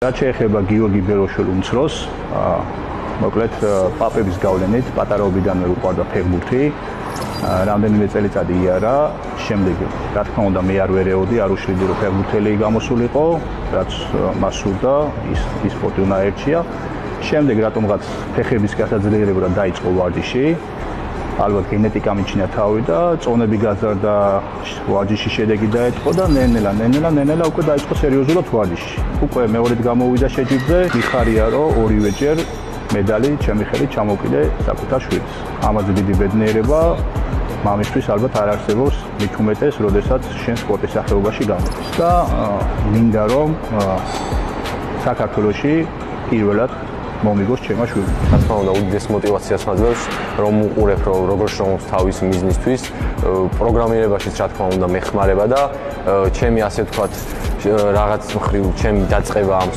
რაც შეეხება გიორგი ბეროშვილ უმცროს, მოკლედ პაპების გავლენით პატარაობიდანვე უყვარდა ფეხბურთი. რამდენიმე წელიწადი იარა, შემდეგ რა თქმა უნდა მე არ ვერეოდი, არ უშლიდი რომ ფეხბურთელი გამოსულიყო, რაც მას სურდა, ის სპორტი უნდა ერჩია. შემდეგ რატომღაც ფეხების გასაძლიერებლად დაიწყო ვარჯიში. ალბათ გენეტიკა მიჩნია თავი და წონები გაზარდა, ვარჯიში შედეგი დაეწყო და ნელა უკვე დაიწყო სერიოზულად ვარჯიში. უკვე მეორედ გამოვიდა შეჯიბრზე, მიხარია რომ ორივეჯერ მედალი ჩემი ხელით ჩამოვკიდე საკუთარ შვილს. ამაზე დიდი ბედნიერება მამისთვის ალბათ არ არსებობს, მით უმეტეს, როდესაც შენ სპორტის სახეობაში გამოდის. და მინდა რომ საქართველოში პირველად მომიგოს ჩემმა შვილმა. რა თქმა უნდა, უდიდეს мотивაციას მაძლევს, რომ უყურებ, რომ როგორ შრომობს თავის მიზნისთვის, პროგრამირებაშიც რა თქმა უნდა მეხმარება და ჩემი ასე ვთქვათ, რაღაც მხრივ ჩემი დაწყება ამ